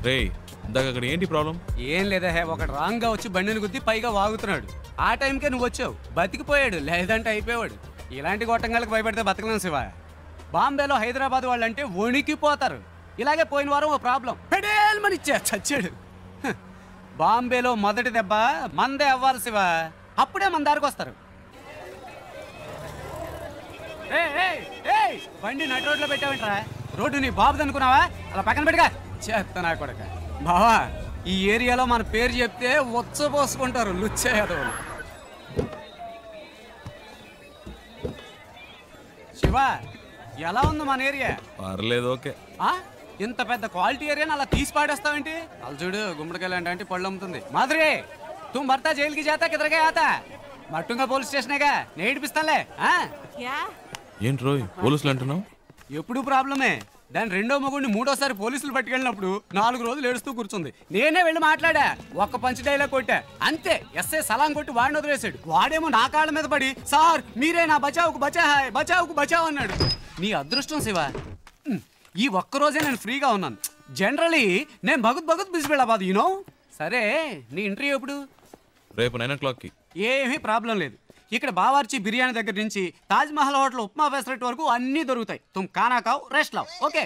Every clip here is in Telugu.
రేయ్ ఇందాక అక్కడ ఏంటి ప్రాబ్లం? ఏం లేదా ఒకటి రాంగ్ గా వచ్చి బండిని గుద్ది పైగా వాగుతున్నాడు. ఆ టైంకే నువ్వు వచ్చావు, బతికిపోయాడు, లేదంటే అయిపోయాడు. ఇలాంటి గొట్టంగాలకు భయపడితే బతకలేం శివ. బాంబేలో హైదరాబాద్ వాళ్ళంటే వణికిపోతారు. ఇలాగే పోయిన వారం ఓ ప్రాబ్లం పెడేల్మని ఇచ్చా చచ్చాడు. బాంబేలో మొదటి దెబ్బ మందే అవ్వాలి శివ, అప్పుడే మన దారికి వస్తారు. బండి నడి రోడ్లో పెట్టావంటరా? రోడ్డు నీ బాబుది అనుకున్నావా? అలా పక్కన పెట్టుగా చేస్తా నా కొడక. బావా ఈ ఏరియాలో మన పేరు చెప్తే ఉచ్చపోసుకుంటారు లుచ్చే యాదవులు. శివ ఎలా ఉంది మన ఏరియా? పర్లేదు, ఓకే. ఇంత పెద్ద క్వాలిటీ ఏరియాని అలా తీసి పాడేస్తావేంటి? అలా చూడు గుమ్మడికాయలు అంటే పళ్ళు అమ్ముతుంది. మాధురి तुम भरता जेल की जाता किधर गया आता? మట్టుంగా పోలీస్ స్టేషనేగా, నేడిపిస్తానులే. ఏంటి రోయ్ పోలీసులు అంటున్నావు? ఎప్పుడు ప్రాబ్లమే. దాని రెండో మొగుడిని మూడోసారి పోలీసులు పట్టుకెళ్ళినప్పుడు 4 రోజులు ఏడుస్తూ కూర్చుంది. నేనే వెళ్ళి మాట్లాడా, ఒక్క పంచ్ డైలాగ్ కొట్టా అంతే. ఎస్ఐ సలాం కొట్టి వాడిని వదిలేశాడు. వాడేమో నా కాళ్ళ మీద పడి సార్ మీరే నా బచావుకు బచాహాయ్ బచావుకు బచావ్ అన్నాడు. నీ అదృష్టం శివ, ఈ ఒక్కరోజే నేను ఫ్రీగా ఉన్నాను. జనరలీ నేను భగత్ బిజీ వెళ్ళబాదు యూనో. సరే నీ ఇంటర్వ్యూ ఎప్పుడు? రేపు 9 o'clockకి. ఏమీ ప్రాబ్లం లేదు. ఇక్కడ బావార్చి బిర్యానీ దగ్గర నుంచి తాజ్ మహల్ హోటల్ ఉప్మా ఫెసరెట్ వరకు అన్నీ దొరుకుతాయి. తుమ్ ఖానా ఖాओ రెస్ట్ లాओ, ఓకే?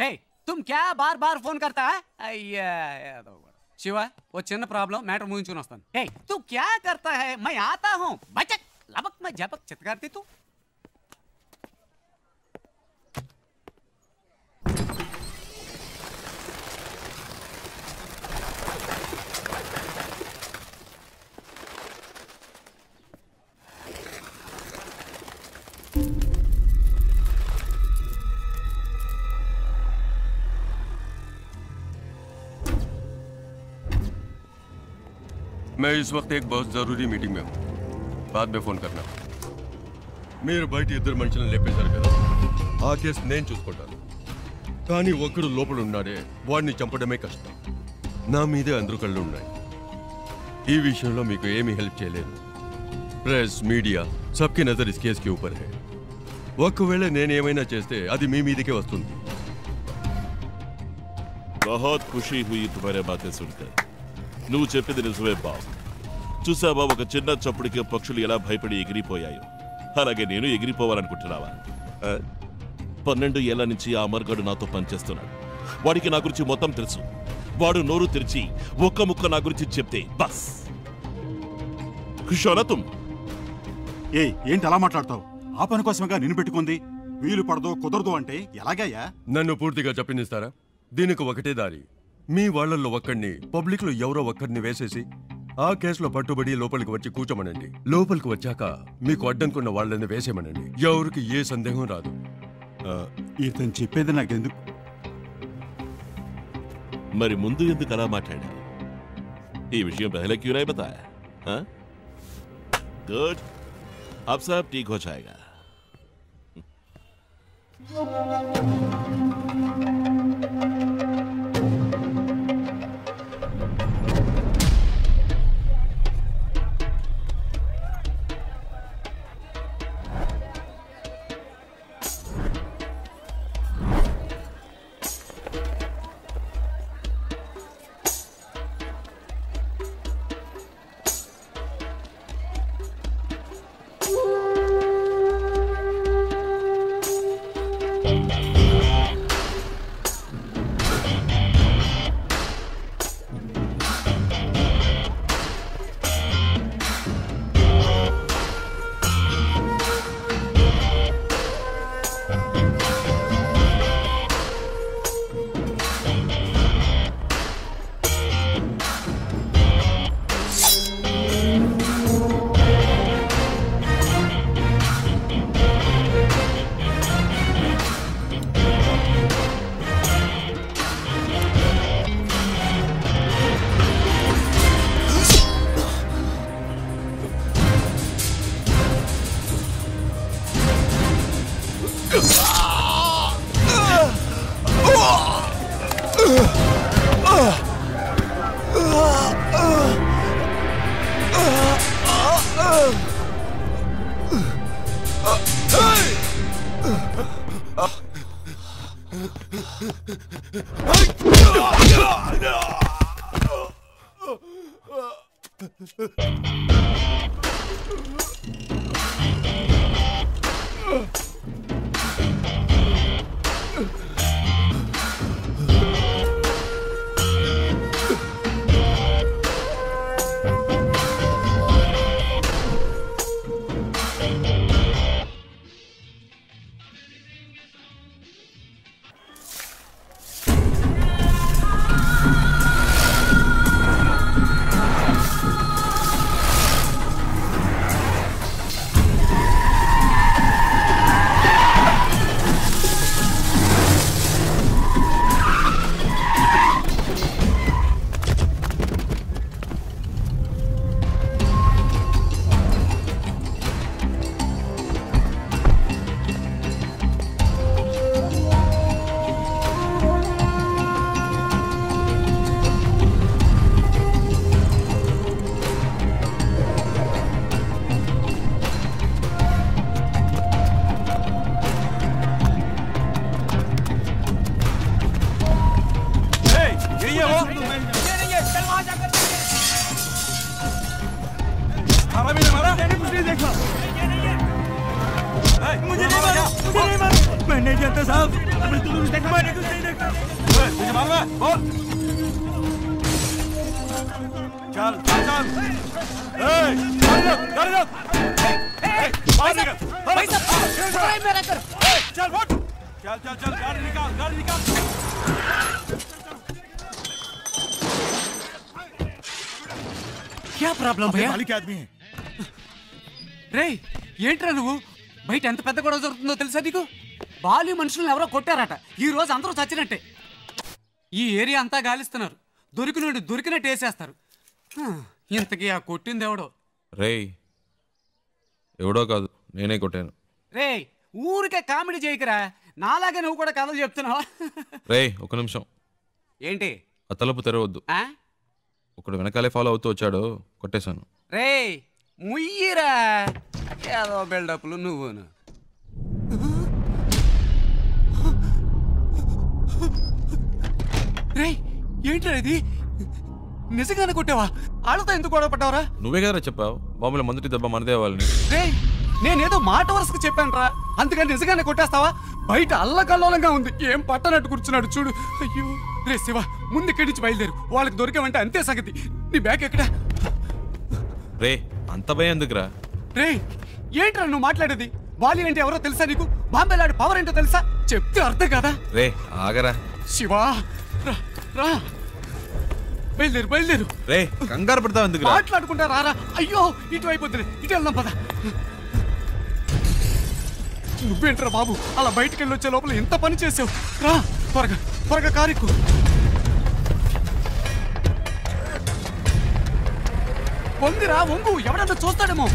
ఏ తుమ్ క్యా బార్ బార్ ఫోన్ కర్తా? అయ్యా శివ ఓ చిన్న ప్రాబ్లం, మ్యాటర్ ముగించుకుని వస్తాను. ఏ తు క్యా కర్తా హై? మై ఆతా హూ బచక్ లబక్ మై జబక్ చిత్కార్తి తు. मैं इस वक्त एक बहुत जरूरी मीटिंग में हूँ, बाद में फोन करना. మీరు బయట ఇద్దరు మనుషులను లేపేశారు కదా, ఆ కేసు నేను చూసుకుంటాను. కానీ ఒక్కడు లోపల ఉన్నాడే, వాడిని చంపడమే కష్టం. నా మీదే అందరూ కళ్ళు ఉన్నాయి. ఈ విషయంలో మీకు ఏమీ హెల్ప్ చేయలేదు. Press media సబ్కి Nazar is case కి ఊపర్ హై. ఒకవేళ నేనేమైనా చేస్తే అది మీ మీదకే వస్తుంది. बहुत खुशी हुई तुम्हारे बातें सुनकर. నువ్వు చెప్పింది నిజమే బాబు. చూసావా ఒక చిన్న చప్పుడికి పక్షులు ఎలా భయపడి ఎగిరిపోయాయో, అలాగే నేను ఎగిరిపోవాలనుకుంటున్నావా? 12 ఏళ్ల నుంచి ఆ అమర్గాడు నాతో పనిచేస్తున్నాడు. వాడికి నా గురించి మొత్తం తెలుసు. వాడు నోరు తెరిచి ఒక్క ముక్క నా గురించి చెప్తే బస్ ఖుషోనా తుమ్. ఏంటి అలా మాట్లాడతావు? ఆ పని కోసమేగా నిన్ను పెట్టుకుంది. వీలు పడదో కుదరదు అంటే ఎలాగయ్యా? నన్ను పూర్తిగా చెప్పనిస్తారా? దీనికి ఒకటే దారి. మీ వాళ్లలో ఒక్కడిని పబ్లిక్ లో ఎవరో ఒక్కడిని వేసేసి ఆ కేసులో పట్టుబడి లోపలికి వచ్చి కూర్చోమనండి. లోపలికి వచ్చాక మీకు అడ్డంకున్న వాళ్ళని వేసేమనండి. ఎవరికి ఏ సందేహం రాదు. ఇతను చెప్పేది నాకెందుకు? మరి ముందు ఎందుకు అలా మాట్లాడా? ఈ విషయం పహలే క్యూ नहीं बताया? गुड, अब सब ठीक हो जाएगा. क्या प्रॉब्लम भैया मालिक आदमी है రే ఏంట్రా నువ్వు బయట ఎంత పెద్ద గొడవ జరుగుతుందో తెలుసా నీకు బాలి మనుషులను ఎవరో కొట్టారట ఈ రోజు అందరూ చచ్చినట్టే ఈ ఏరియా అంతా గాలిస్తున్నారు దొరికినట్టు వేసేస్తారు ఇంతకీ ఆ కొట్టింది ఎవడో రేయ్ ఎవడో కాదు నేనే కొట్టాను రే ఊరికే కామెడీ చేయకరా నాలాగే నువ్వు కూడా కథలు చెప్తున్నావా రేయ్ ఒక నిమిషం ఏంటి ఆ తలుపు తెరవద్దు ఒకడు వెనకాలే ఫాలో అవుతూ వచ్చాడు కొట్టేశాను రే ముయ్యిరా ఏదో బిల్డప్లు నువ్వును రే ఏంట్రా ఇది నిజంగానే కొట్టావా వాళ్ళతో ఎందుకు గొడవ పడ్డావరా నువ్వే కదరా చెప్పావు బాంబుల మొదటి దెబ్బ మనదే వాళ్ళని రే నేనేదో మాట వరుసకు చెప్పానురా అందుకని నిజంగానే కొట్టేస్తావా బయట అల్లకల్లోలంగా ఉంది ఏం పట్టనట్టు కూర్చున్నాడు చూడు అయ్యో రే శివ ముందు ఇక్కడి నుంచి బయలుదేరు వాళ్ళకి దొరికామంటే అంతే సంగతి నీ బ్యాగ్ ఎక్కడా రే అంత భయం ఎందుకురా రే ఏంట్రా నువ్వు మాట్లాడేది వాలి అంటే ఎవరో తెలుసా నీకు బాంబేలాడి పవర్ ఏంటో తెలుసా చెప్తే అర్థం కదా రే ఆగరా శివా రా బయలుదేరు రే కంగారు పడతావు ఎందుకు మాట్లాడుకుంటా రారా అయ్యో ఇటువైపు వద్దులే ఇటు వెళ్దాం పద నువ్వేంట్రా బాబు అలా బయటికి వెళ్ళి వచ్చే లోపల ఎంత పని చేసావు రా త్వరగా కారెక్కు వంగిరా వంగు ఎవడన్నా చూస్తాడేమో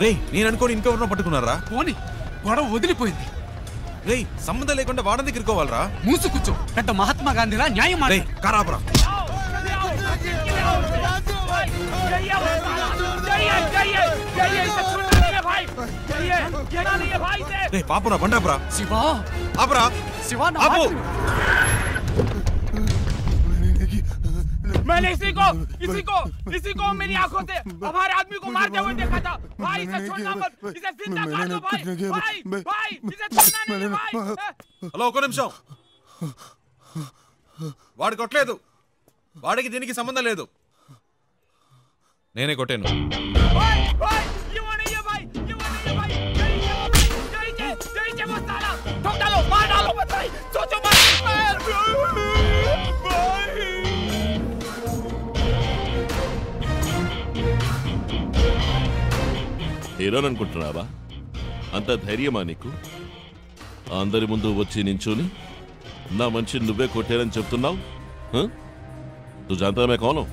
రే నేను అనుకోని ఇంకెవరినో పట్టుకున్నారా పోనీ గొడవ వదిలిపోయింది రే సంబంధం లేకుండా వాడని దగ్గరికి ఇరుకోవాలరా మూసు కూర్చో పెద్ద మహాత్మా గాంధీలా న్యాయం రే కారాపురా రే పాపురా బండాపురా శివా ఆపురా శివా ఆపు मैंने इसी को मेरी आंखों से हमारे आदमी को मारते हुए देखा था भाई इसे छोड़ना मत इसे जिंदा काट दो भाई इसे छोड़ना नहीं भाई హలో ఒక నిమిషం వాడు కొట్టలేదు వాడికి దీనికి సంబంధం లేదు నేనే కొట్టాను ये वो नहीं है भाई यही वो साला ठोक डालो मार डालो मत भाई सोचो मत హీరోననుకుంటున్నావా అంత ధైర్యమా నీకు అందరి ముందు వచ్చి నించుని నా మనిషిని నువ్వే కొట్టారని చెప్తున్నావు నువ్వు జాంతా కోను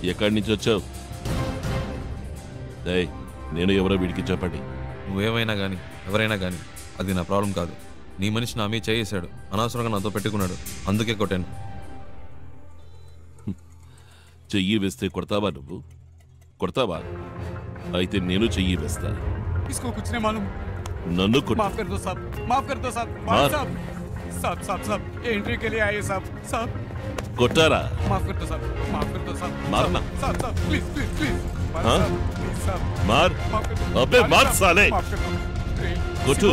ఎక్కడి నుంచి వచ్చావు నేను ఎవరో వీడికి చెప్పండి నువ్వేమైనా కానీ ఎవరైనా కానీ అది నా ప్రాబ్లం కాదు. నీ మనిషి నా మీద చేసాడు, అనవసరంగా నాతో పెట్టుకున్నాడు, అందుకే కొట్టాను. చెయ్యి వేస్తే కొడతావా నువ్వు? కొడతావా? అయితే నేను చెయ్యి వేస్తా. इसको कुछ नहीं मालूम. నన్ను కొట్టు. माफ कर दो साहब, माफ कर दो साहब. मार. साहब साहब साहब साहब ये एंट्री के लिए आए साहब. साहब కొట్టారా? माफ कर दो साहब, माफ कर दो साहब. मारना. साहब साहब प्लीज प्लीज प्लीज. हाँ? प्लीज साहब मार. माफ कर दो. अबे मार साहब, साले. माफ कर दो. కొట్టు.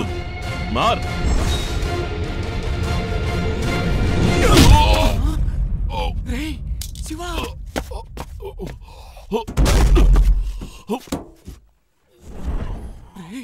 మార్. రే శివా. రే